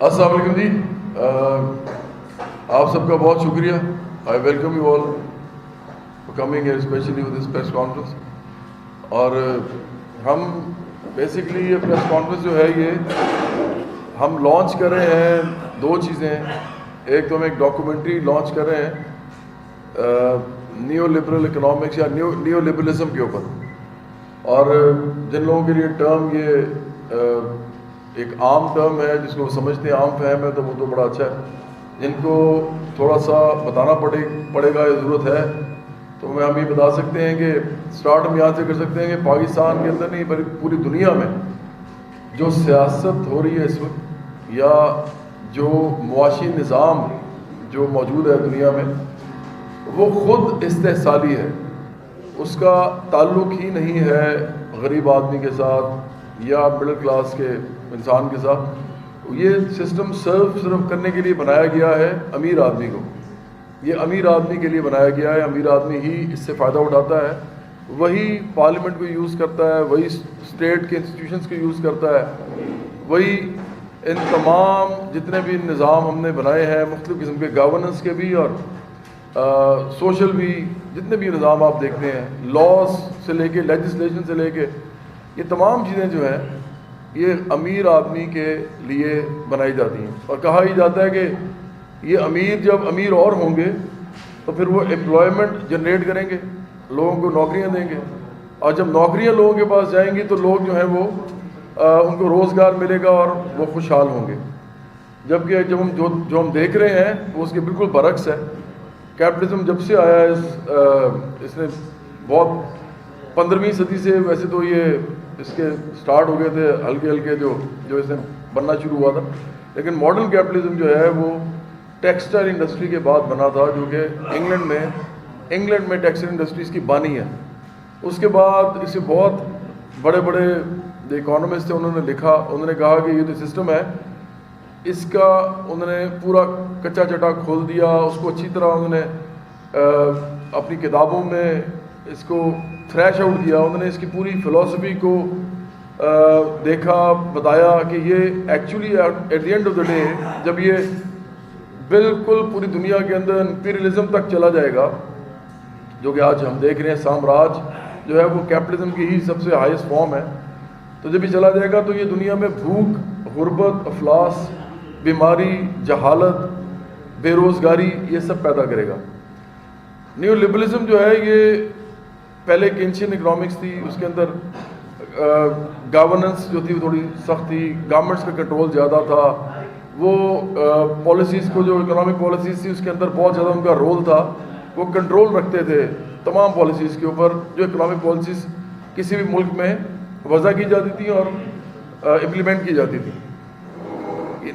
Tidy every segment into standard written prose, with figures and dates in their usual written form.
السلام علیکم جی. آپ سب کا بہت شکریہ. I welcome you all for coming here specially with this press conference. اور ہم بیسکلی یہ پریس کانفرنس جو ہے یہ ہم لانچ کر رہے ہیں دو چیزیں. ایک تو ہم ایک ڈاکومنٹری لانچ کر رہے ہیں نیو لبرل اکنامکس یا نیو لبرلزم کے اوپر. اور جن لوگوں کے لیے ٹرم یہ ایک عام ٹرم ہے جس کو وہ سمجھتے ہیں, عام فہم ہے, تو وہ تو بڑا اچھا ہے. جن کو تھوڑا سا بتانا پڑے گا, یہ ضرورت ہے, تو ہم یہ بتا سکتے ہیں کہ اسٹارٹ ہم یہاں سے کر سکتے ہیں کہ پاکستان کے اندر نہیں بلکہ پوری دنیا میں جو سیاست ہو رہی ہے اس وقت, یا جو معاشی نظام جو موجود ہے دنیا میں, وہ خود استحصالی ہے. اس کا تعلق ہی نہیں ہے غریب آدمی کے ساتھ یا مڈل کلاس کے انسان کے ساتھ. یہ سسٹم صرف کرنے کے لیے بنایا گیا ہے امیر آدمی کو. یہ امیر آدمی کے لیے بنایا گیا ہے. امیر آدمی ہی اس سے فائدہ اٹھاتا ہے. وہی پارلیمنٹ کو یوز کرتا ہے, وہی اسٹیٹ کے انسٹیٹیوشنس کو یوز کرتا ہے, وہی ان تمام جتنے بھی نظام ہم نے بنائے ہیں مختلف قسم کے گورننس کے بھی اور سوشل بھی, جتنے بھی نظام آپ دیکھتے ہیں, لاز سے لے کے لیجسلیشن سے لے کے, یہ تمام چیزیں جو ہیں یہ امیر آدمی کے لیے بنائی جاتی ہیں. اور کہا ہی جاتا ہے کہ یہ امیر جب امیر اور ہوں گے تو پھر وہ امپلائمنٹ جنریٹ کریں گے, لوگوں کو نوکریاں دیں گے, اور جب نوکریاں لوگوں کے پاس جائیں گی تو لوگ جو ہیں وہ ان کو روزگار ملے گا اور وہ خوشحال ہوں گے. جبکہ جب ہم دیکھ رہے ہیں وہ اس کے بالکل برعکس ہے. کیپٹلزم جب سے آیا ہے اس نے بہت 15ویں صدی سے, ویسے تو یہ اس کے سٹارٹ ہو گئے تھے ہلکے جو اس نے بننا شروع ہوا تھا, لیکن ماڈرن کیپٹلزم جو ہے وہ ٹیکسٹائل انڈسٹری کے بعد بنا تھا, جو کہ انگلینڈ میں ٹیکسٹائل انڈسٹریز کی بانی ہے. اس کے بعد اسے بہت بڑے جو اکانومسٹ تھے انہوں نے لکھا, انہوں نے کہا کہ یہ جو سسٹم ہے اس کا انہوں نے پورا کچا چٹا کھول دیا, اس کو اچھی طرح انہوں نے اپنی کتابوں میں اس کو تھریش آؤٹ کیا. انہوں نے اس کی پوری فلسفی کو دیکھا, بتایا کہ یہ actually at the end of the day جب یہ بالکل پوری دنیا کے اندر امپیریلزم تک چلا جائے گا, جو کہ آج ہم دیکھ رہے ہیں سامراج جو ہے وہ کیپٹلزم کی ہی سب سے ہائیسٹ فارم ہے, تو جب یہ چلا جائے گا تو یہ دنیا میں بھوک, غربت, افلاس, بیماری, جہالت, بے روزگاری, یہ سب پیدا کرے گا. نیو لبرلزم جو ہے یہ پہلے کینشین اکنامکس تھی, اس کے اندر گورننس جو تھی وہ تھوڑی سخت تھی, گورنمنٹس کا کنٹرول زیادہ تھا, وہ پالیسیز کو جو اکنامک پالیسیز تھی اس کے اندر بہت زیادہ ان کا رول تھا, وہ کنٹرول رکھتے تھے تمام پالیسیز کے اوپر جو اکنامک پالیسیز کسی بھی ملک میں وضع کی جاتی تھیں اور امپلیمنٹ کی جاتی تھیں.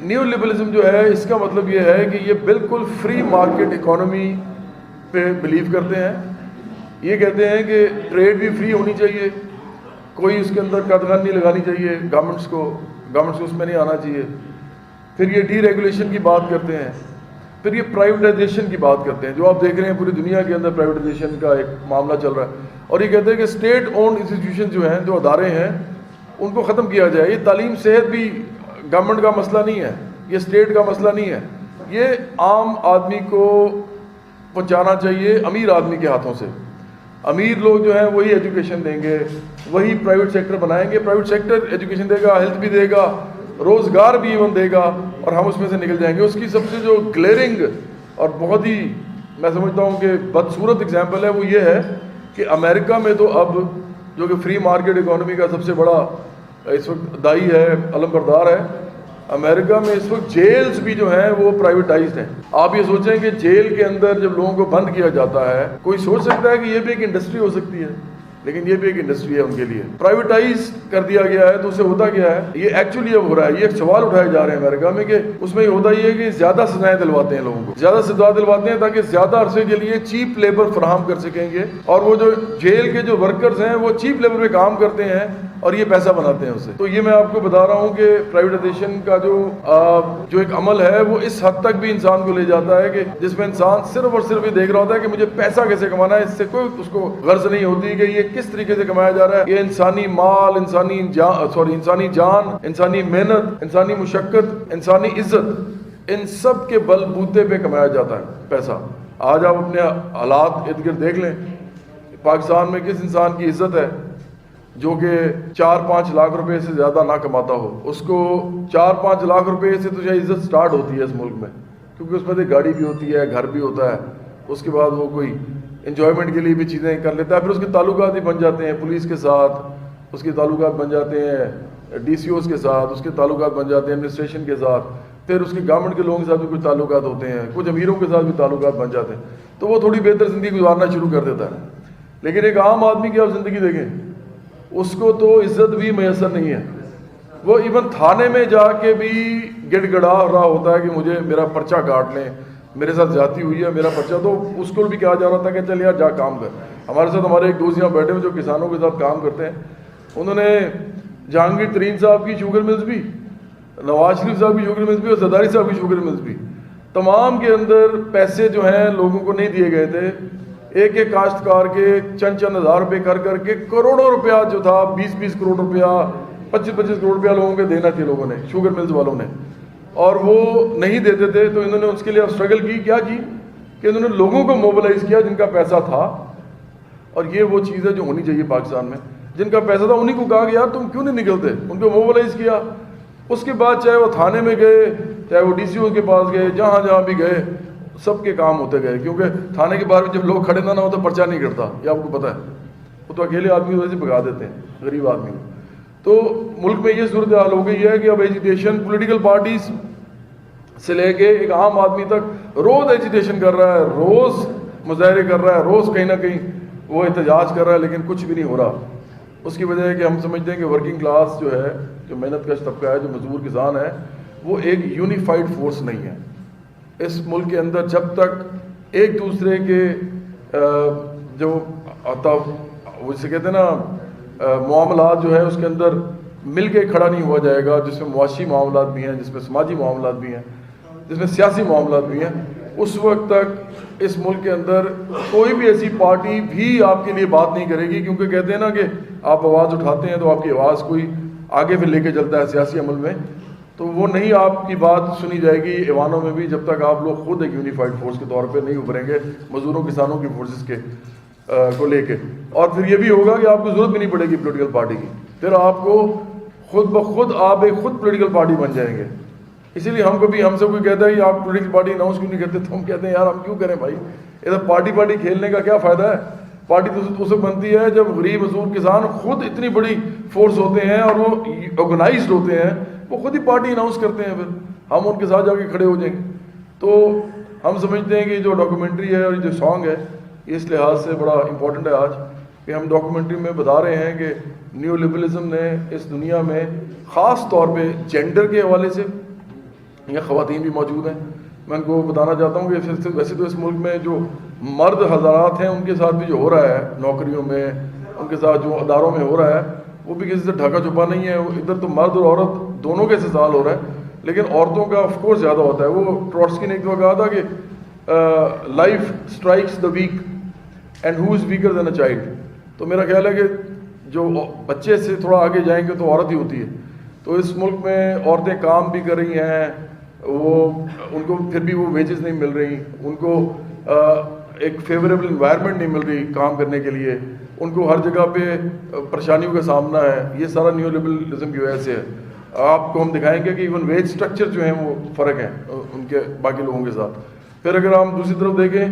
نیو لبرلزم جو ہے اس کا مطلب یہ ہے کہ یہ بالکل فری مارکیٹ اکانومی پہ بلیو کرتے ہیں. یہ کہتے ہیں کہ ٹریڈ بھی فری ہونی چاہیے, کوئی اس کے اندر قدغن نہیں لگانی چاہیے گورنمنٹس کو اس میں نہیں آنا چاہیے. پھر یہ ڈی ریگولیشن کی بات کرتے ہیں, پھر یہ پرائیویٹائزیشن کی بات کرتے ہیں, جو آپ دیکھ رہے ہیں پوری دنیا کے اندر پرائیویٹائزیشن کا ایک معاملہ چل رہا ہے. اور یہ کہتے ہیں کہ اسٹیٹ اونڈ انسٹیٹیوشن جو ہیں, جو ادارے ہیں, ان کو ختم کیا جائے. یہ تعلیم صحت بھی گورنمنٹ کا مسئلہ نہیں ہے, یہ اسٹیٹ کا مسئلہ نہیں ہے, یہ عام آدمی کو پہنچانا چاہیے امیر آدمی کے ہاتھوں سے. امیر لوگ جو ہیں وہی ایجوکیشن دیں گے, وہی پرائیویٹ سیکٹر بنائیں گے, پرائیویٹ سیکٹر ایجوکیشن دے گا, ہیلتھ بھی دے گا, روزگار بھی ایون دے گا, اور ہم اس میں سے نکل جائیں گے. اس کی سب سے جو گلیئرنگ اور بہت ہی میں سمجھتا ہوں کہ بدصورت اگزامپل ہے وہ یہ ہے کہ امریکہ میں تو اب جو کہ فری مارکیٹ اکانومی کا سب سے بڑا اس وقت دائی ہے, علم بردار ہے, امریکہ میں اس وقت جیلز بھی جو ہیں وہ پرائیویٹائزڈ ہیں. آپ یہ سوچیں کہ جیل کے اندر جب لوگوں کو بند کیا جاتا ہے, کوئی سوچ سکتا ہے کہ یہ بھی ایک انڈسٹری ہو سکتی ہے, لیکن یہ بھی ایک انڈسٹری ہے ان کے لیے. پرائیویٹائز کر دیا گیا ہے تو اس سے ہوتا کیا ہے, یہ ایکچولی اب ہو رہا ہے, یہ ایک سوال اٹھائے جا رہے ہیں امریکہ میں کہ اس میں یہ ہوتا یہ ہے کہ زیادہ سزائیں دلواتے ہیں لوگوں کو, زیادہ سزا دلواتے ہیں تاکہ زیادہ عرصے کے لیے چیپ لیبر فراہم کر سکیں گے, اور وہ جو جیل کے جو ورکرز ہیں وہ چیپ لیبر پہ کام کرتے ہیں, اور یہ پیسہ بناتے ہیں اسے. تو یہ میں آپ کو بتا رہا ہوں کہ پرائیویٹائزیشن کا جو ایک عمل ہے وہ اس حد تک بھی انسان کو لے جاتا ہے کہ جس میں انسان صرف اور صرف یہ دیکھ رہا ہوتا ہے کہ مجھے پیسہ کیسے کمانا ہے. اس سے کوئی اس کو غرض نہیں ہوتی کہ یہ کس طریقے سے کمایا جا رہا ہے. یہ انسانی مال، انسانی جان، انسانی محنت، انسانی مشقت، انسانی عزت، ان سب کے بل بوتے پہ کمایا جاتا ہے پیسہ. آج آپ اپنے حالات ارد گرد دیکھ لیں، پاکستان میں کس انسان کی عزت ہے جو کہ 4-5 لاکھ روپے سے زیادہ نہ کماتا ہو. اس کو 4-5 لاکھ روپے سے تو شاید عزت سٹارٹ ہوتی ہے اس ملک میں، کیونکہ اس میں گاڑی بھی ہوتی ہے، گھر بھی ہوتا ہے. اس کے بعد وہ کوئی انجوائمنٹ کے لیے بھی چیزیں کر لیتا ہے. پھر اس کے تعلقات بھی بن جاتے ہیں پولیس کے ساتھ، اس کے تعلقات بن جاتے ہیں ڈی سی اوز کے ساتھ، اس کے تعلقات بن جاتے ہیں ایڈمنسٹریشن کے ساتھ، پھر اس کے گورنمنٹ کے لوگوں کے ساتھ بھی کچھ تعلقات ہوتے ہیں، کچھ امیروں کے ساتھ بھی تعلقات بن جاتے ہیں. تو وہ تھوڑی بہتر زندگی گزارنا شروع کر دیتا ہے. لیکن ایک عام آدمی کی آپ زندگی دیکھیں، اس کو تو عزت بھی میسر نہیں ہے. وہ ایون تھانے میں جا کے بھی گڑ گڑا رہا ہوتا ہے کہ مجھے میرا پرچہ کاٹ لیں، میرے ساتھ زیادتی ہوئی ہے، میرا پرچہ. تو اس کو بھی کہا جا رہا تھا کہ چل یار جا کام کر. ہمارے ساتھ ہمارے ایک دوست یہاں بیٹھے ہوئے جو کسانوں کے ساتھ کام کرتے ہیں، انہوں نے جہانگیر ترین صاحب کی شوگر ملز بھی، نواز شریف صاحب کی شوگر ملز بھی اور زرداری صاحب کی شوگر ملز بھی، تمام کے اندر پیسے جو ہیں لوگوں کو نہیں دیے گئے تھے. ایک ایک کاشتکار کے چند ہزار روپے کر کے کروڑوں روپیہ جو تھا، 20 کروڑ روپیہ، 25 کروڑ روپیہ لوگوں کے دینا تھے لوگوں نے، شوگر ملز والوں نے. اور وہ نہیں دیتے تھے تو انہوں نے اس کے لیے اسٹرگل کی. کیا کی کہ انہوں نے لوگوں کو موبلائز کیا جن کا پیسہ تھا. اور یہ وہ چیز ہے جو ہونی چاہیے پاکستان میں. جن کا پیسہ تھا انہیں کو کہا کہ یار تم کیوں نہیں نکلتے، ان کو موبلائز کیا. اس کے بعد چاہے وہ تھانے میں گئے، چاہے وہ ڈی سی او کے پاس گئے، جہاں بھی گئے، سب کے کام ہوتے گئے. کیونکہ تھانے کے باہر جب لوگ کھڑے نہ ہو تو پرچہ نہیں کرتا، یہ آپ کو پتہ ہے. وہ تو اکیلے آدمی وجہ سے بھگا دیتے ہیں، غریب آدمی کو. تو ملک میں یہ صورتحال ہو گئی ہے کہ اب ایجیٹیشن پولیٹیکل پارٹیز سے لے کے ایک عام آدمی تک روز ایجیٹیشن کر رہا ہے، روز مظاہرے کر رہا ہے، روز کہیں نہ کہیں وہ احتجاج کر رہا ہے، لیکن کچھ بھی نہیں ہو رہا. اس کی وجہ ہے کہ ہم سمجھتے ہیں کہ ورکنگ کلاس جو ہے، جو محنت کش طبقہ ہے، جو مزدور کسان ہے، وہ ایک یونیفائڈ فورس نہیں ہے. اس ملک کے اندر جب تک ایک دوسرے کے جو جسے کہتے ہیں نا معاملات جو ہے اس کے اندر مل کے کھڑا نہیں ہوا جائے گا، جس میں معاشی معاملات بھی ہیں، جس میں سماجی معاملات بھی ہیں، جس میں سیاسی معاملات بھی ہیں، اس وقت تک اس ملک کے اندر کوئی بھی ایسی پارٹی بھی آپ کے لیے بات نہیں کرے گی. کیونکہ کہتے ہیں نا کہ آپ آواز اٹھاتے ہیں تو آپ کی آواز کوئی آگے پھر لے کے چلتا ہے سیاسی عمل میں، تو وہ نہیں آپ کی بات سنی جائے گی ایوانوں میں بھی جب تک آپ لوگ خود ایک یونیفائڈ فورس کے طور پہ نہیں ابھریں گے مزدوروں کسانوں کی فورسز کے کو لے کے. اور پھر یہ بھی ہوگا کہ آپ کو ضرورت بھی نہیں پڑے گی پولیٹیکل پارٹی کی، پھر آپ کو خود بخود آپ ایک خود پولیٹیکل پارٹی بن جائیں گے. اسی لیے ہم سے کوئی کہتا ہے کہ آپ پولیٹیکل پارٹی اناؤنس کیوں نہیں کرتے، تو ہم کہتے ہیں یار ہم کیوں کریں بھائی، ادھر پارٹی کھیلنے کا کیا فائدہ ہے. پارٹی تو اسے بنتی ہے جب غریب مزدور کسان خود اتنی بڑی فورس ہوتے ہیں اور وہ آرگنائزڈ ہوتے ہیں، وہ خود ہی پارٹی اناؤنس کرتے ہیں، پھر ہم ان کے ساتھ جا کے کھڑے ہو جائیں گے. تو ہم سمجھتے ہیں کہ جو ڈاکومنٹری ہے اور جو سانگ ہے یہ اس لحاظ سے بڑا امپورٹنٹ ہے آج کہ ہم ڈاکومنٹری میں بتا رہے ہیں کہ نیو لبرلزم نے اس دنیا میں خاص طور پہ جینڈر کے حوالے سے، یہ خواتین بھی موجود ہیں، میں ان کو بتانا چاہتا ہوں کہ ویسے تو اس ملک میں جو مرد حضرات ہیں ان کے ساتھ بھی جو ہو رہا ہے نوکریوں میں، ان کے ساتھ جو اداروں میں ہو رہا ہے، وہ بھی کسی سے ڈھکا چھپا نہیں ہے. ادھر تو مرد اور عورت دونوں کے استحصال ہو رہا ہے، لیکن عورتوں کا آف کورس زیادہ ہوتا ہے. وہ ٹروٹسکی نے ایک دفعہ کہا تھا کہ life strikes the weak and who is weaker than a child. تو میرا خیال ہے کہ جو بچے سے تھوڑا آگے جائیں گے تو عورت ہی ہوتی ہے. تو اس ملک میں عورتیں کام بھی کر رہی ہیں، وہ ان کو پھر بھی وہ ویجز نہیں مل رہی، ان کو ایک فیوریبل انوائرمنٹ نہیں مل رہی کام کرنے کے لیے، ان کو ہر جگہ پہ پریشانیوں کا سامنا ہے. یہ سارا نیو لبرلزم کی وجہ سے ہے. آپ کو ہم دکھائیں گے کہ ایون ویج سٹرکچر جو ہیں وہ فرق ہیں ان کے باقی لوگوں کے ساتھ. پھر اگر ہم دوسری طرف دیکھیں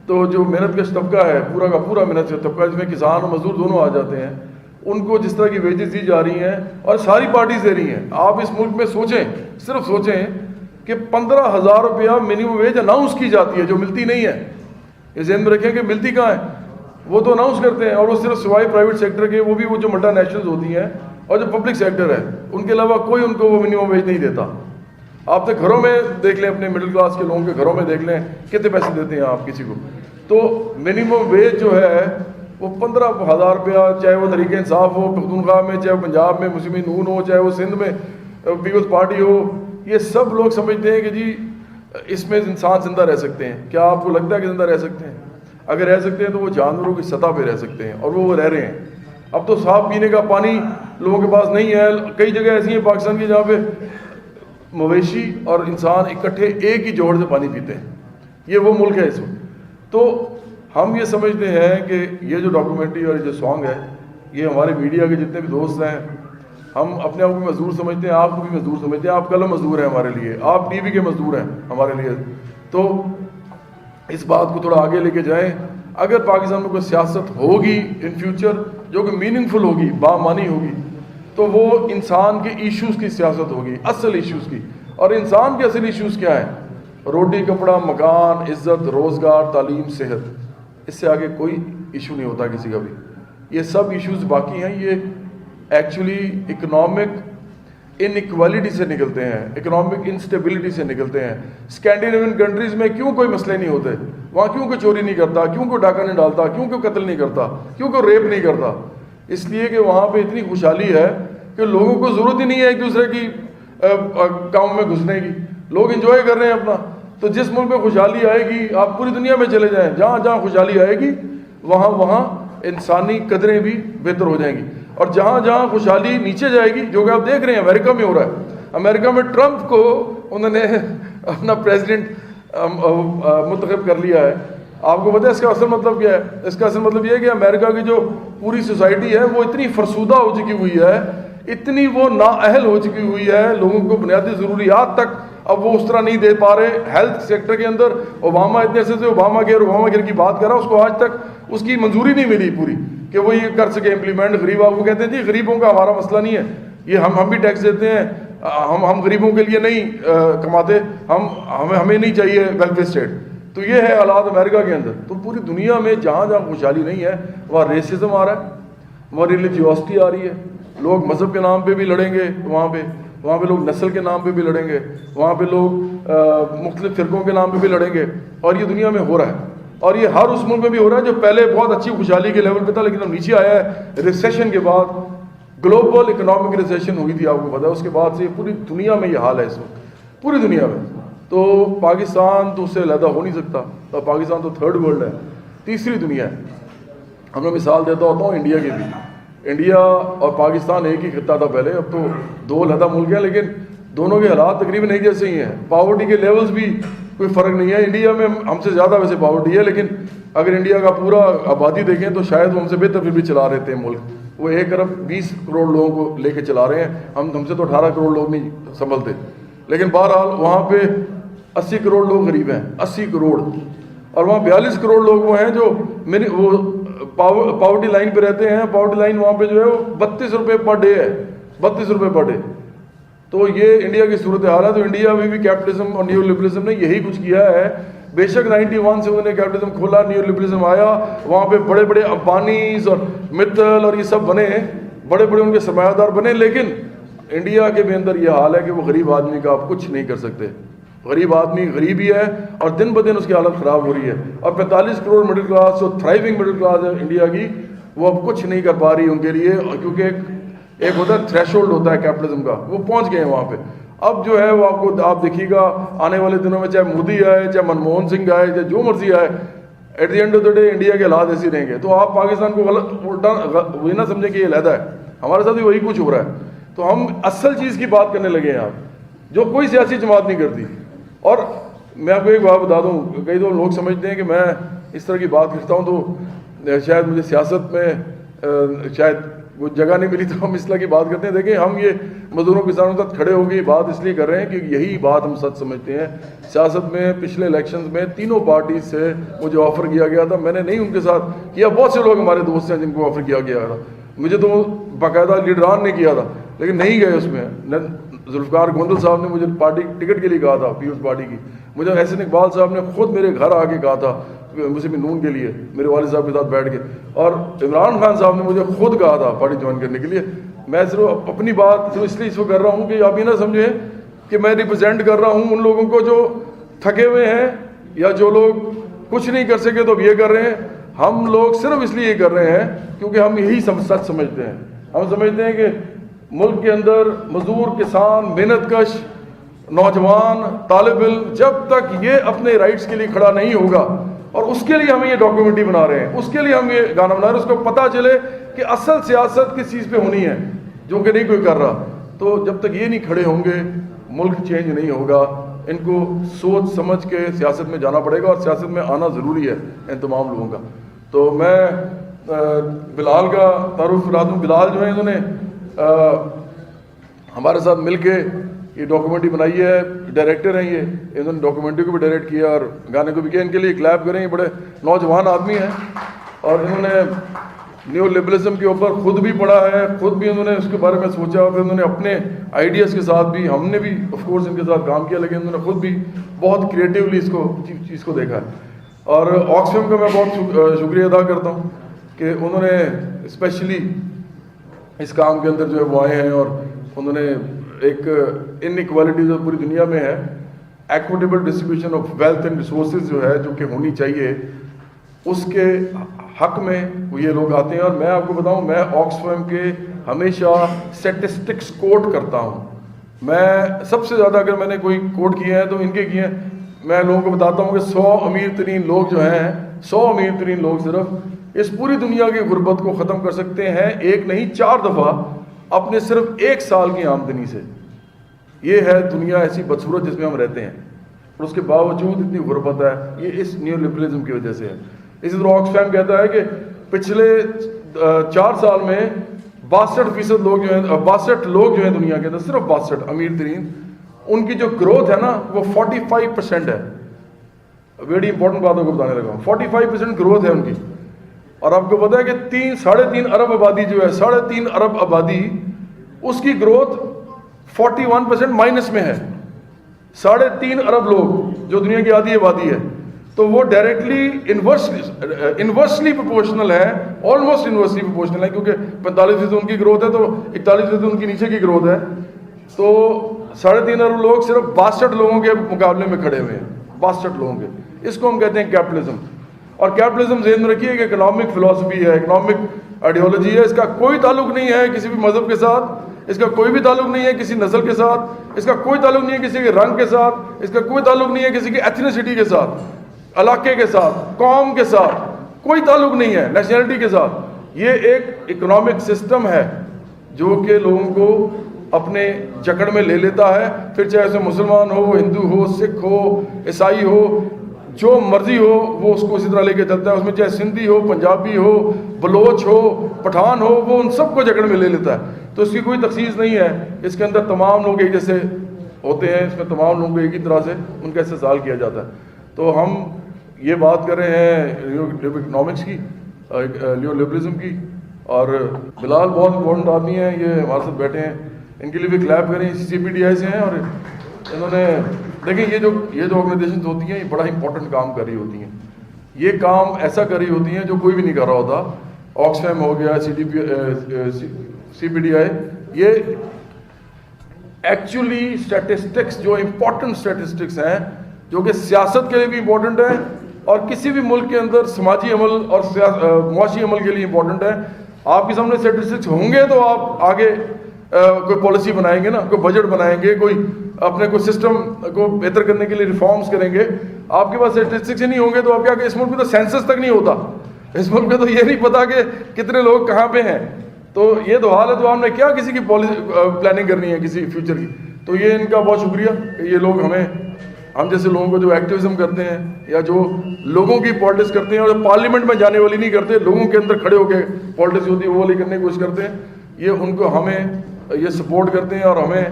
تو جو محنت کش طبقہ ہے، پورا کا پورا محنت کش طبقہ جس میں کسان اور مزدور دونوں آ جاتے ہیں، ان کو جس طرح کی ویجز دی جا رہی ہیں اور ساری پارٹیز دے رہی ہیں. آپ اس ملک میں سوچیں، صرف سوچیں کہ 15,000 روپیہ منیمم ویج اناؤنس کی جاتی ہے جو ملتی نہیں ہے. یہ ذہن میں رکھیں کہ ملتی کہاں ہے. وہ تو اناؤنس کرتے ہیں اور وہ صرف سوائے پرائیویٹ سیکٹر کے، وہ بھی وہ جو ملٹی نیشنلز ہوتی ہیں اور جو پبلک سیکٹر ہے، ان کے علاوہ کوئی ان کو وہ منیمم ویج نہیں دیتا. آپ تو گھروں میں دیکھ لیں، اپنے مڈل کلاس کے لوگوں کے گھروں میں دیکھ لیں کتنے پیسے دیتے ہیں آپ کسی کو. تو منیمم ویج جو ہے وہ 15,000 روپیہ، چاہے وہ تحریک انصاف ہو پختونخوا میں، چاہے وہ پنجاب میں مسلم نون ہو، چاہے وہ سندھ میں پیپلز پارٹی ہو، یہ سب لوگ سمجھتے ہیں کہ جی اس میں انسان زندہ رہ سکتے ہیں. کیا آپ کو لگتا ہے کہ زندہ رہ سکتے ہیں؟ اگر رہ سکتے ہیں تو وہ جانوروں کی سطح پہ رہ سکتے ہیں، اور وہ رہ رہے ہیں. اب تو صاف پینے کا پانی لوگوں کے پاس نہیں ہے. کئی جگہ ایسی ہیں پاکستان کی جہاں پہ مویشی اور انسان اکٹھے ایک ہی جوڑ سے پانی پیتے ہیں. یہ وہ ملک ہے اس وقت. تو ہم یہ سمجھتے ہیں کہ یہ جو ڈاکومنٹری اور جو سانگ ہے، یہ ہمارے میڈیا کے جتنے بھی دوست ہیں، ہم اپنے آپ کو مزدور سمجھتے ہیں، آپ کو بھی مزدور سمجھتے ہیں. آپ قلم مزدور ہیں ہمارے لیے، آپ ٹی وی کے مزدور ہیں ہمارے لیے. تو اس بات کو تھوڑا آگے لے کے جائیں. اگر پاکستان میں کوئی سیاست ہوگی ان فیوچر جو کہ میننگ فل ہوگی، بامعنی ہوگی، تو وہ انسان کے ایشوز کی سیاست ہوگی، اصل ایشوز کی. اور انسان کے اصل ایشوز کیا ہیں؟ روٹی، کپڑا، مکان، عزت، روزگار، تعلیم، صحت. اس سے آگے کوئی ایشو نہیں ہوتا کسی کا بھی. یہ سب ایشوز باقی ہیں، یہ ایکچولی اکنامک ان ایکوالٹی سے نکلتے ہیں، اکنامک انسٹیبلٹی سے نکلتے ہیں. اسکینڈینیوین کنٹریز میں کیوں کوئی مسئلے نہیں ہوتے؟ وہاں کیوں کوئی چوری نہیں کرتا؟ کیوں کوئی ڈاکہ نہیں ڈالتا؟ کیوں کوئی قتل نہیں کرتا؟ کیوں کوئی ریپ نہیں کرتا؟ اس لیے کہ وہاں پہ اتنی خوشحالی ہے کہ لوگوں کو ضرورت ہی نہیں ہے ایک دوسرے کی کام میں گھسنے کی. لوگ انجوائے کر رہے ہیں اپنا. تو جس ملک میں خوشحالی آئے گی، آپ پوری دنیا میں چلے جائیں، جہاں جہاں خوشحالی آئے گی وہاں انسانی قدریں بھی بہتر ہو جائیں گی. اور جہاں جہاں خوشحالی نیچے جائے گی، جو کہ آپ دیکھ رہے ہیں امریکہ میں ہو رہا ہے. امریکہ میں ٹرمپ کو انہوں نے اپنا پریزیڈنٹ منتخب کر لیا ہے. آپ کو پتہ ہے اس کا اصل مطلب کیا ہے؟ اس کا اصل مطلب یہ ہے کہ امریکہ کی جو پوری سوسائٹی ہے وہ اتنی فرسودہ ہو چکی ہوئی ہے، اتنی وہ نااہل ہو چکی ہوئی ہے، لوگوں کو بنیادی ضروریات تک اب وہ اس طرح نہیں دے پا رہے. ہیلتھ سیکٹر کے اندر اوباما اتنے سے اوباما کیئر کی بات کر رہا، اس کو آج تک اس کی منظوری نہیں ملی پوری کہ وہ یہ کر سکے امپلیمنٹ. غریب آپ کو کہتے ہیں جی غریبوں کا ہمارا مسئلہ نہیں ہے، یہ ہم بھی ٹیکس دیتے ہیں، ہم غریبوں کے لیے نہیں کماتے، ہمیں نہیں چاہیے ویلفیئر اسٹیٹ. تو یہ ہے حالات امریکہ کے اندر. تو پوری دنیا میں جہاں جہاں خوشحالی نہیں ہے وہاں ریسزم آ رہا ہے، وہاں ریلیجیوسٹی آ رہی ہے. لوگ مذہب کے نام پہ بھی لڑیں گے، وہاں پہ لوگ نسل کے نام پہ بھی لڑیں گے، وہاں پہ لوگ مختلف فرقوں کے نام پہ بھی لڑیں گے. اور یہ دنیا میں ہو رہا ہے، اور یہ ہر اس ملک میں بھی ہو رہا ہے جو پہلے بہت اچھی خوشحالی کے لیول پہ تھا لیکن اب نیچے آیا ہے. ریسیشن کے بعد گلوبل اکنامک ریسیشن ہوئی تھی، آپ کو پتا ہے، اس کے بعد سے پوری دنیا میں یہ حال ہے اس وقت، پوری دنیا میں. تو پاکستان تو اس سے علیحدہ ہو نہیں سکتا. پاکستان تو تھرڈ ورلڈ ہے، تیسری دنیا ہے. اب میں مثال دیتا ہوتا ہوں انڈیا کی بھی. انڈیا اور پاکستان ایک ہی خطہ تھا پہلے، اب تو دو علیحدہ ملک ہیں، لیکن دونوں کے حالات تقریباً ایک جیسے ہی ہیں. پاورٹی کے لیولز بھی کوئی فرق نہیں ہے. انڈیا میں ہم سے زیادہ ویسے پاورٹی ہے، لیکن اگر انڈیا کا پورا آبادی دیکھیں تو شاید وہ ہم سے بہتر پھر بھی چلا رہے تھے ملک. وہ 1 ارب 20 کروڑ لوگوں کو لے کے چلا رہے ہیں، ہم سے تو 18 کروڑ لوگ نہیں سنبھلتے. لیکن بہرحال وہاں پہ 80 کروڑ لوگ غریب ہیں، 80 کروڑ. اور وہاں 42 کروڑ لوگ وہ ہیں جو وہ پاورٹی لائن پہ رہتے ہیں. پاورٹی لائن وہاں پہ جو ہے وہ 32 روپے پر ڈے ہے، 32 روپے پر ڈے. تو یہ انڈیا کی صورتحال ہے. تو انڈیا میں بھی کیپٹلزم اور نیو لبرلزم نے یہی کچھ کیا ہے. بے شک 91 سے انہوں نے کیپٹلزم کھولا، نیو لبرلزم آیا، وہاں پہ بڑے بڑے امبانیز اور متل اور یہ سب بنے، بڑے بڑے ان کے سرمایہ دار بنے. لیکن انڈیا کے بھی اندر یہ حال ہے کہ وہ غریب آدمی کا آپ کچھ نہیں کر سکتے. غریب آدمی غریب ہی ہے اور دن بدن اس کی حالت خراب ہو رہی ہے. اور 45 کروڑ مڈل کلاس جو تھرائیونگ مڈل کلاس ہے انڈیا کی، وہ اب کچھ نہیں کر پا رہی ان کے لیے، کیونکہ ایک ہوتا ہے تھریش ہولڈ ہوتا ہے کیپٹلزم کا، وہ پہنچ گئے ہیں وہاں پہ. اب جو ہے وہ آپ دیکھیے گا آنے والے دنوں میں، چاہے مودی آئے، چاہے منموہن سنگھ آئے، چاہے جو مرضی آئے، at the end of the day India کے حالات ایسے رہیں گے. تو آپ پاکستان کو غلط الٹا وہی نہ سمجھیں کہ یہ علیحدہ ہے، ہمارے ساتھ بھی وہی کچھ ہو رہا ہے. تو ہم اصل چیز کی بات کرنے لگے ہیں آپ، جو کوئی سیاسی جماعت نہیں کرتی. اور میں آپ کو ایک بات بتا دوں، کئی تو لوگ سمجھتے ہیں کہ میں اس طرح کی بات کرتا ہوں تو شاید مجھے سیاست میں شاید وہ جگہ نہیں ملی تو ہم اس طرح کی بات کرتے ہیں. دیکھیں ہم یہ مزدوروں کسانوں کے ساتھ کھڑے ہو گئی بات اس لیے کر رہے ہیں کہ یہی بات ہم سچ سمجھتے ہیں. سیاست میں پچھلے الیکشنز میں تینوں پارٹیز سے مجھے آفر کیا گیا تھا، میں نے نہیں ان کے ساتھ کیا. بہت سے لوگ ہمارے دوست ہیں جن کو آفر کیا گیا تھا، مجھے تو باقاعدہ لیڈران نے کیا تھا لیکن نہیں گئے اس میں. ذوالفقار گوندل صاحب نے مجھے پارٹی ٹکٹ کے لیے کہا تھا، پیپلز پارٹی کی. مجھے احسن اقبال صاحب نے خود میرے گھر آ کے کہا تھا مسلم نون کے لیے، میرے والد صاحب کے ساتھ بیٹھ کے. اور عمران خان صاحب نے مجھے خود کہا تھا پارٹی جوائن کرنے کے لیے. میں صرف اپنی بات تو اس لیے اس کو کر رہا ہوں کہ آپ یہ نہ سمجھیں کہ میں ریپرزینٹ کر رہا ہوں ان لوگوں کو جو تھکے ہوئے ہیں یا جو لوگ کچھ نہیں کر سکے تو اب یہ کر رہے ہیں. ہم لوگ صرف اس لیے یہ کر رہے ہیں کیونکہ ہم یہی سچ سمجھتے ہیں. ہم سمجھتے ہیں کہ ملک کے اندر مزدور, کسان, محنت کش, نوجوان, طالب علم جب تک یہ اپنے رائٹس کے لیے کھڑا نہیں ہوگا, اور اس کے لیے ہم یہ ڈاکیومنٹری بنا رہے ہیں, اس کے لیے ہم یہ گانا بنا رہے ہیں, اس کو پتہ چلے کہ اصل سیاست کس چیز پہ ہونی ہے جو کہ نہیں کوئی کر رہا. تو جب تک یہ نہیں کھڑے ہوں گے ملک چینج نہیں ہوگا. ان کو سوچ سمجھ کے سیاست میں جانا پڑے گا, اور سیاست میں آنا ضروری ہے ان تمام لوگوں کا. تو میں بلال کا تعارف کرا دوں. بلال جو ہیں انہوں نے ہمارے ساتھ مل کے یہ ڈاکیومنٹری بنائی ہے, ڈائریکٹر ہیں یہ, انہوں نے ڈاکیومنٹری کو بھی ڈائریکٹ کیا اور گانے کو بھی کیا. ان کے لیے کلیپ کریں, یہ بڑے نوجوان آدمی ہیں اور انہوں نے نیو لبرلزم کے اوپر خود بھی پڑھا ہے, خود بھی انہوں نے اس کے بارے میں سوچا, پھر انہوں نے اپنے آئیڈیاز کے ساتھ بھی, ہم نے بھی آف کورس ان کے ساتھ کام کیا, لیکن انہوں نے خود بھی بہت کریٹیولی اس کو چیز کو دیکھا ہے. اور آکسفیم کا میں بہت شکریہ ادا کرتا ہوں کہ انہوں نے اسپیشلی اس کام کے اندر جو ہے وہ آئے ہیں, اور انہوں نے ایک انیکوالٹی جو پوری دنیا میں ہے, equitable distribution of wealth and resources جو ہے جو کہ ہونی چاہیے, اس کے حق میں وہ یہ لوگ آتے ہیں. اور میں آپ کو بتاؤں, میں آکسفیم کے ہمیشہ اسٹیٹسٹکس کوٹ کرتا ہوں. میں سب سے زیادہ اگر میں نے کوئی کوٹ کیے ہیں تو ان کے کیے ہیں. میں لوگوں کو بتاتا ہوں کہ 100 امیر ترین لوگ جو ہیں, 100 امیر ترین لوگ صرف اس پوری دنیا کی غربت کو ختم کر سکتے ہیں ایک نہیں 4 دفعہ اپنے صرف 1 سال کی آمدنی سے. یہ ہے دنیا ایسی بدصورت جس میں ہم رہتے ہیں, اور اس کے باوجود اتنی غربت ہے. یہ اس نیو لبرلزم کی وجہ سے ہے. اسی طرح آکسفیم کہتا ہے کہ پچھلے 4 سال میں 62% لوگ جو ہیں, 62 لوگ جو ہیں دنیا کے اندر, صرف 62 امیر ترین, ان کی جو گروتھ ہے نا وہ 45% ہے. ویری امپورٹنٹ باتوں کو بتانے لگا ہوں. 45% گروتھ ہے ان کی. اور آپ کو پتا ہے کہ 3.5 ارب آبادی جو ہے, 3.5 ارب آبادی, اس کی گروتھ 41% مائنس میں ہے. 3.5 ارب لوگ جو دنیا کی آدھی آبادی ہے, تو وہ ڈائریکٹلی انورسلی پروپورشنل ہے, آلموسٹ انورسلی پروپورشنل ہے, کیونکہ 45% ان کی گروتھ ہے تو 41% ان کی نیچے کی گروتھ ہے. تو 3.5 ارب لوگ صرف 62 لوگوں کے مقابلے میں کھڑے ہوئے ہیں, 62 لوگوں کے. اس کو ہم کہتے ہیں کیپٹلزم. اور کیپٹلزم ذہن میں رکھیے کہ اکنامک فلاسفی ہے, اکنامک آئیڈیالوجی ہے. اس کا کوئی تعلق نہیں ہے کسی بھی مذہب کے ساتھ, اس کا کوئی بھی تعلق نہیں ہے کسی نسل کے ساتھ, اس کا کوئی تعلق نہیں ہے کسی کے رنگ کے ساتھ, اس کا کوئی تعلق نہیں ہے کسی کی ایتھنیسٹی کے ساتھ, علاقے کے ساتھ, قوم کے ساتھ, کوئی تعلق نہیں ہے نیشنلٹی کے ساتھ. یہ ایک اکنامک سسٹم ہے جو کہ لوگوں کو اپنے جکڑ میں لے لیتا ہے. پھر چاہے اسے مسلمان ہو, ہندو ہو, سکھ ہو, عیسائی ہو, جو مرضی ہو وہ اس کو اسی طرح لے کے چلتا ہے. اس میں چاہے سندھی ہو, پنجابی ہو, بلوچ ہو, پٹھان ہو, وہ ان سب کو جکڑ میں لے لیتا ہے. تو اس کی کوئی تخصیص نہیں ہے. اس کے اندر تمام لوگ ایک جیسے ہوتے ہیں, اس میں تمام لوگوں کو ایک ہی طرح سے ان کا استحصال کیا جاتا ہے. تو ہم یہ بات کر رہے ہیں نیو اکنامکس کی, نیو لبرلزم کی. اور بلال بہت امپورٹنٹ آدمی ہیں, یہ ہمارے ساتھ بیٹھے ہیں, ان کے لیے بھی کلیپ کریں. CPDI سے ہیں, اور انہوں نے دیکھیں یہ جو آرگنائزیشنز ہوتی ہیں یہ بڑا امپورٹنٹ کام کر رہی ہوتی ہیں. یہ کام ایسا کر رہی ہوتی ہیں جو کوئی بھی نہیں کر رہا ہوتا. آکسفیم ہو گیا, CPDI, یہ ایکچولی اسٹیٹسٹکس جو امپورٹنٹ اسٹیٹسٹکس ہیں جو کہ سیاست کے لیے بھی امپورٹنٹ ہے اور کسی بھی ملک کے اندر سماجی عمل اور معاشی عمل کے لیے امپورٹنٹ ہے. آپ کے سامنے اسٹیٹسٹکس ہوں گے تو آپ آگے کوئی پالیسی بنائیں گے نا, کوئی بجٹ بنائیں گے, کوئی اپنے کوئی سسٹم کو بہتر کرنے کے لیے ریفارمز کریں گے. آپ کے پاس اسٹیٹسٹکس ہی نہیں ہوں گے تو آپ کیا کہ اس ملک میں تو سینسس تک نہیں ہوتا, اس ملک میں تو یہ نہیں پتا کہ کتنے لوگ کہاں پہ ہیں. تو یہ تو حال ہے, تو ہم نے کیا کسی کی پلاننگ کرنی ہے کسی فیوچر کی. تو یہ ان کا بہت شکریہ کہ یہ لوگ ہم جیسے لوگوں کو جو ایکٹیویزم کرتے ہیں یا جو لوگوں کی پالیٹکس کرتے ہیں, اور پارلیمنٹ میں جانے والی نہیں کرتے, لوگوں کے اندر کھڑے ہو کے پالیٹکس ہوتی ہے وہ والی کرنے کی کوشش کرتے ہیں, یہ ان کو ہمیں یہ سپورٹ کرتے ہیں اور ہمیں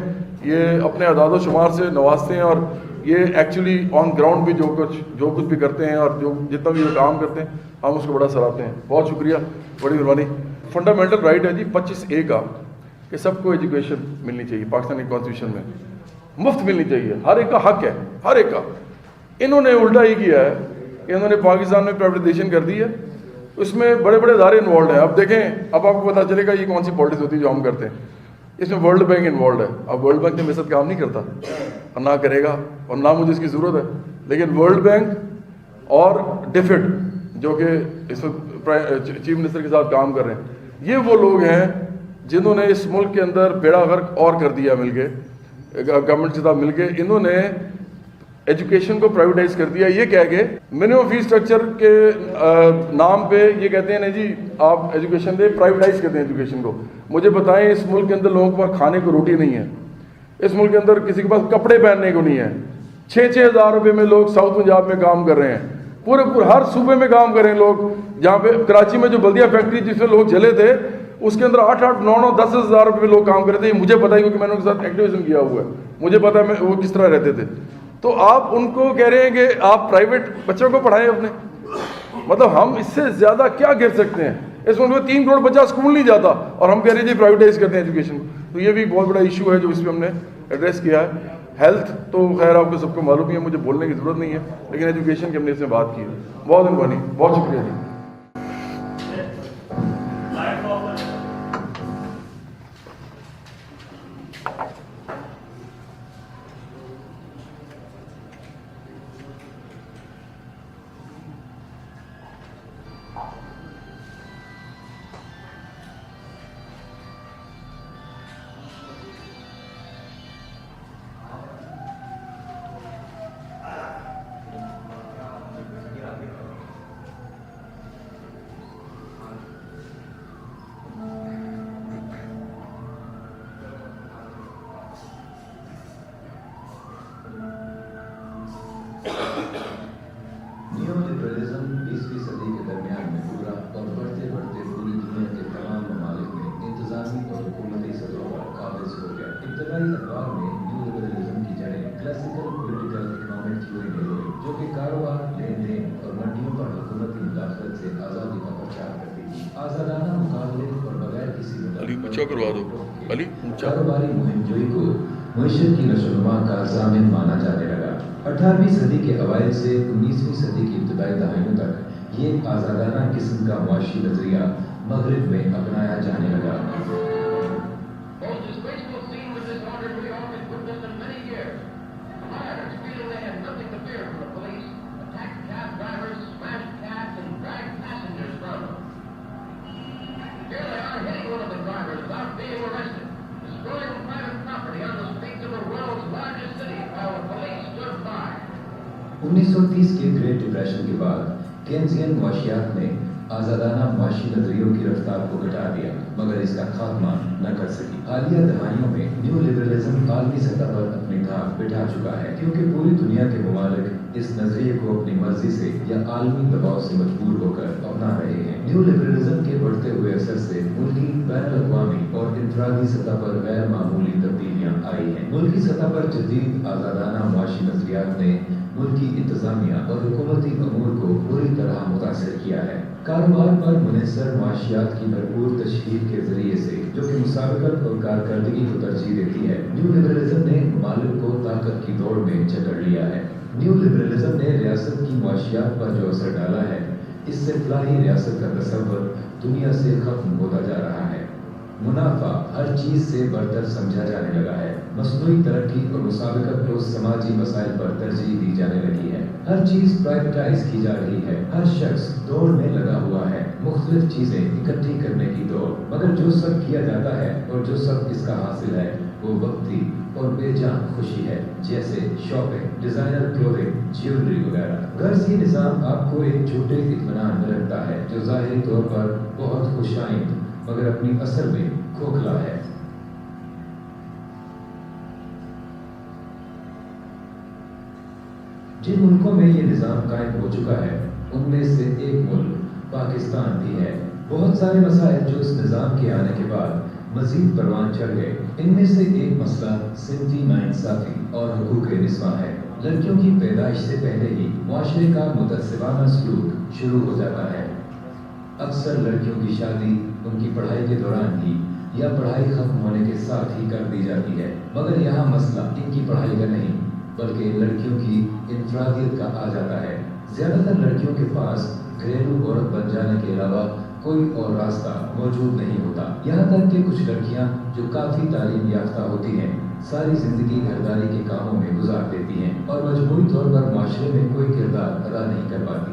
یہ اپنے اعداد و شمار سے نوازتے ہیں. اور یہ ایکچولی آن گراؤنڈ بھی جو کچھ بھی کرتے ہیں اور جو جتنا بھی یہ کام کرتے ہیں ہم اس کو بڑا سراہتے ہیں. بہت شکریہ, بڑی مہربانی. فنڈامنٹل رائٹ ہے جی 25A کا کہ سب کو ایجوکیشن ملنی چاہیے. پاکستانی کانسٹیٹیوشن میں مفت ملنی چاہیے, ہر ایک کا حق ہے, ہر ایک کا. انہوں نے الٹا ہی کیا ہے کہ انہوں نے پاکستان میں پرائیویٹائزیشن کر دی ہے, اس میں بڑے بڑے ادارے انوالوڈ ہیں. اب دیکھیں, اب آپ کو پتا چلے گا یہ کون سی پالیٹکس ہوتی ہے جو ہم کرتے ہیں. اس میں ورلڈ بینک انوالوڈ ہے. اب ورلڈ بینک میرے ساتھ کام نہیں کرتا اور نہ کرے گا اور نہ مجھے اس کی ضرورت ہے, لیکن ورلڈ بینک اور ڈیفڈ جو کہ اس وقت چیف منسٹر کے ساتھ کام کر رہے ہیں، یہ وہ لوگ ہیں جنہوں نے اس ملک کے اندر بیڑا غرق اور کر دیا مل کے، گورنمنٹ کے ساتھ مل کے انہوں نے ایجوکیشن کو پرائیویٹائز کر دیا، یہ کہہ کے منیمم فیس اسٹرکچر کے نام پہ یہ کہتے ہیں نا جی آپ ایجوکیشن دیں، پرائیویٹائز کرتے ہیں ایجوکیشن کو۔ مجھے بتائیں اس ملک کے اندر لوگوں کے پاس کھانے کو روٹی نہیں ہے، اس ملک کے اندر کسی کے پاس کپڑے پہننے کو نہیں ہے، 6,000 روپے میں لوگ ساؤتھ پنجاب میں کام کر رہے ہیں، پورے ہر صوبے میں کام کر رہے ہیں لوگ۔ جہاں پہ کراچی میں جو بلدیہ فیکٹری جس میں لوگ جلے تھے اس کے اندر 8,000 9,000 10,000 روپے میں لوگ کام کر رہے تھے، یہ مجھے پتا ہے کیونکہ میں نے ان کے ساتھ ایکٹیویزم کیا ہوا ہے، مجھے پتا ہے وہ کس طرح رہتے تھے۔ تو آپ ان کو کہہ رہے ہیں کہ آپ پرائیویٹ بچوں کو پڑھائیں اپنے، مطلب ہم اس سے زیادہ کیا کہہ سکتے ہیں؟ اس ملک میں 3 کروڑ بچہ اسکول نہیں جاتا اور ہم کہہ رہے ہیں جی پرائیویٹائز کرتے ہیں ایجوکیشن کو۔ تو یہ بھی بہت بڑا ایشو ہے جو اس پہ ہم نے ایڈریس کیا ہے۔ ہیلتھ تو خیر آپ کو سب کو معلوم ہی ہے، مجھے بولنے کی ضرورت نہیں ہے، لیکن ایجوکیشن کی ہم نے اس میں بات کی ہے۔ بہت مہربانی، بہت شکریہ جی۔ نیو لبرلزم 20ویں صدی کے درمیان میں پورا اور بڑھتے بڑھتے پوری دنیا کے تمام ممالک میں انتظامی اور حکومتی سطحوں پر قابض ہو گیا۔ ابتدائی ادوار میں نیو لبرلزم کی جڑیں کلاسیکل پولیٹیکل اکنامک تھیوری میں ہوئی، جو کہ کاروبار، لین دین اور منڈیوں پر حکومتی مداخلت سے آزادی کا پرچار کرتی تھی۔ آزادانہ مقابلے اور بغیر کسی کاروباری مہم جوئی کو معیشت کی نشو و نما کا ضامن مانا جانے لگا۔ 18ویں صدی کے اوائل سے 19ویں صدی کی ابتدائی دہائیوں تک یہ آزادانہ قسم کا معاشی نظریہ مغرب میں اپنایا جانے لگا۔ انیس سو 30 کے گریٹ ڈپریشن کے بعد کینزین معاشیات نے آزادانہ معاشی نظریوں کی رفتار کو گھٹا دیا، مگر اس کا خاتمہ نہ کر سکی۔ حالیہ دہائیوں میں نیو لبرلزم عالمی سطح پر اپنی دھاک بٹھا چکا ہے، کیونکہ پوری دنیا کے ممالک اس نظریے کو اپنی مرضی سے یا عالمی دباؤ سے مجبور ہو کر اپنا رہے ہیں۔ نیو لبرلزم کے بڑھتے ہوئے اثر سے ملکی، بین الاقوامی اور انفرادی سطح پر غیر معمولی تبدیلیاں آئی ہیں۔ ملکی سطح پر جدید آزادانہ معاشی نظریات نے ملکی انتظامیہ اور حکومتی امور کو پوری طرح متاثر کیا ہے۔ کاروبار پر منحصر معاشیات کی بھرپور تشہیر کے ذریعے سے، جو کہ مسابقت اور کارکردگی کو ترجیح دیتی ہے، نیو لبرلزم نے ممالک کو طاقت کی دوڑ میں جکڑ لیا ہے۔ نیو لبرلزم نے ریاست کی معاشیات پر جو اثر ڈالا ہے، اس سے فلاحی ریاست کا تصور دنیا سے ختم ہوتا جا رہا ہے۔ منافع ہر چیز سے برتر سمجھا جانے لگا ہے۔ مصنوعی ترقی اور مسابقت کو سماجی مسائل پر ترجیح دی جانے لگی ہے۔ ہر چیز پرائیویٹائز کی جا رہی ہے۔ ہر شخص دوڑ میں لگا ہوا ہے، مختلف چیزیں اکٹھی کرنے کی دوڑ، مگر جو سب کیا جاتا ہے اور جو سب اس کا حاصل ہے وہ وقتی اور بے جان خوشی ہے، جیسے شاپنگ، ڈیزائنر کلوتھنگ، جیولری وغیرہ۔ غرض یہ نظام آپ کو ایک جھوٹے اطمینان میں رکھتا ہے جو ظاہری طور پر بہت خوش آئند مگر اپنی اثر میں کھوکھلا ہے۔ جن ملکوں میں یہ نظام قائم ہو چکا ہے ان میں سے ایک ملک پاکستان بھی ہے۔ بہت سارے مسائل جو اس نظام کے آنے کے بعد مزید پروان چڑھ گئے، ان میں سے ایک مسئلہ صنفی ناانصافی اور حقوق نسواں ہے۔ لڑکیوں کی پیدائش سے پہلے ہی معاشرے کا متعصبانہ سلوک شروع ہو جاتا ہے۔ اکثر لڑکیوں کی شادی ان کی پڑھائی کے دوران ہی یا پڑھائی ختم ہونے کے ساتھ ہی کر دی جاتی ہے، مگر یہاں مسئلہ ان کی پڑھائی کا نہیں بلکہ لڑکیوں کی انفرادیت کا آ جاتا ہے۔ زیادہ تر لڑکیوں کے پاس گھریلو عورت بن جانے کے علاوہ کوئی اور راستہ موجود نہیں ہوتا، یہاں تک کہ کچھ لڑکیاں جو کافی تعلیم یافتہ ہوتی ہیں ساری زندگی گھرداری کے کاموں میں گزار دیتی ہیں اور مجموعی طور پر معاشرے میں کوئی کردار ادا نہیں کر پاتی۔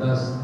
$10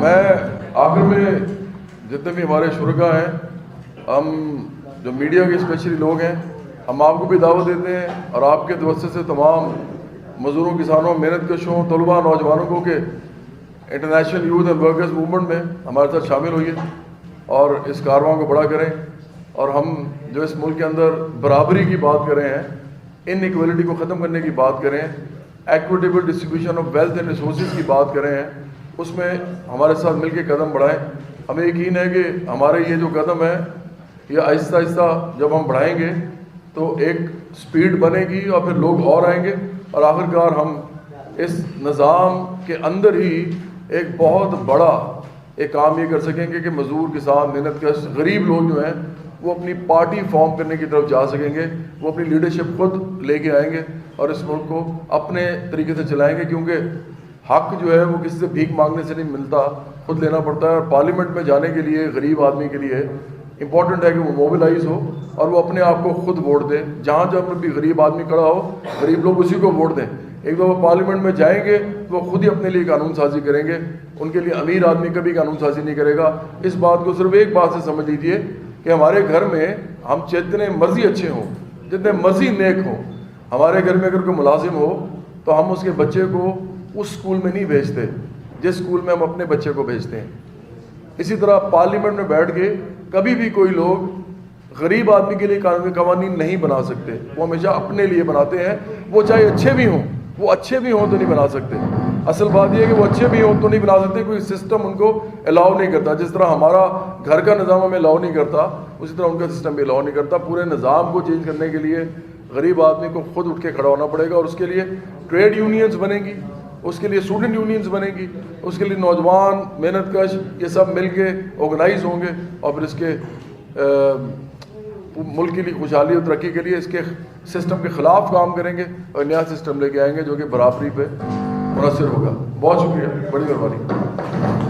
میں آخر میں جتنے بھی ہمارے شرکا ہیں, ہم جو میڈیا کے اسپیشلی لوگ ہیں, ہم آپ کو بھی دعوت دیتے ہیں اور آپ کے توسط سے تمام مزدوروں, کسانوں, محنت کشوں, طلباء, نوجوانوں کو کہ international youth and workers movement میں ہمارے ساتھ شامل ہوئیے اور اس کارروائی کو بڑا کریں. اور ہم جو اس ملک کے اندر برابری کی بات کر رہے ہیں, ان ایکویلٹی کو ختم کرنے کی بات کریں, equitable distribution of wealth and resources کی بات کریں ہیں, اس میں ہمارے ساتھ مل کے قدم بڑھائیں. ہمیں یقین ہے کہ ہمارے یہ جو قدم ہے یہ آہستہ آہستہ جب ہم بڑھائیں گے تو ایک سپیڈ بنے گی اور پھر لوگ اور آئیں گے, اور آخرکار ہم اس نظام کے اندر ہی ایک بہت بڑا ایک کام یہ کر سکیں گے کہ مزدور, کسان, محنت کش, غریب لوگ جو ہیں وہ اپنی پارٹی فارم کرنے کی طرف جا سکیں گے, وہ اپنی لیڈرشپ خود لے کے آئیں گے اور اس ملک کو اپنے طریقے سے چلائیں گے, کیونکہ حق جو ہے وہ کسی سے بھیک مانگنے سے نہیں ملتا, خود لینا پڑتا ہے. اور پارلیمنٹ میں جانے کے لیے غریب آدمی کے لیے امپورٹنٹ ہے کہ وہ موبلائز ہو اور وہ اپنے آپ کو خود ووٹ دے. جہاں جب بھی غریب آدمی کھڑا ہو, غریب لوگ اسی کو ووٹ دیں. ایک دفعہ وہ پارلیمنٹ میں جائیں گے وہ خود ہی اپنے لیے قانون سازی کریں گے, ان کے لیے امیر آدمی کبھی قانون سازی نہیں کرے گا. اس بات کو صرف ایک بات سے سمجھ لیجئے کہ ہمارے گھر میں ہم جتنے مرضی اچھے ہوں, جتنے مرضی نیک ہوں, ہمارے گھر میں اگر کوئی ملازم ہو تو ہم اس کے بچے کو اس اسکول میں نہیں بھیجتے جس اسکول میں ہم اپنے بچے کو بھیجتے ہیں. اسی طرح پارلیمنٹ میں بیٹھ کے کبھی بھی کوئی لوگ غریب آدمی کے لیے قوانین نہیں بنا سکتے, وہ ہمیشہ اپنے لیے بناتے ہیں. وہ چاہے اچھے بھی ہوں, وہ اچھے بھی ہوں تو نہیں بنا سکتے. اصل بات یہ ہے کہ وہ اچھے بھی ہوں تو نہیں بنا سکتے, کوئی سسٹم ان کو الاؤ نہیں کرتا. جس طرح ہمارا گھر کا نظام ہمیں الاؤ نہیں کرتا, اسی طرح ان کا سسٹم بھی الاؤ نہیں کرتا. پورے نظام کو چینج کرنے کے لیے غریب آدمی کو خود اٹھ کے کھڑا ہونا پڑے گا, اور اس کے لیے ٹریڈ یونینز بنیں گی, اس کے لیے اسٹوڈنٹ یونینز بنیں گی, اس کے لیے نوجوان, محنت کش, یہ سب مل کے آرگنائز ہوں گے اور پھر اس کے ملک کی خوشحالی اور ترقی کے لیے اس کے سسٹم کے خلاف کام کریں گے اور نیا سسٹم لے کے آئیں گے جو کہ برابری پہ منحصر ہوگا. بہت شکریہ, بڑی مہربانی.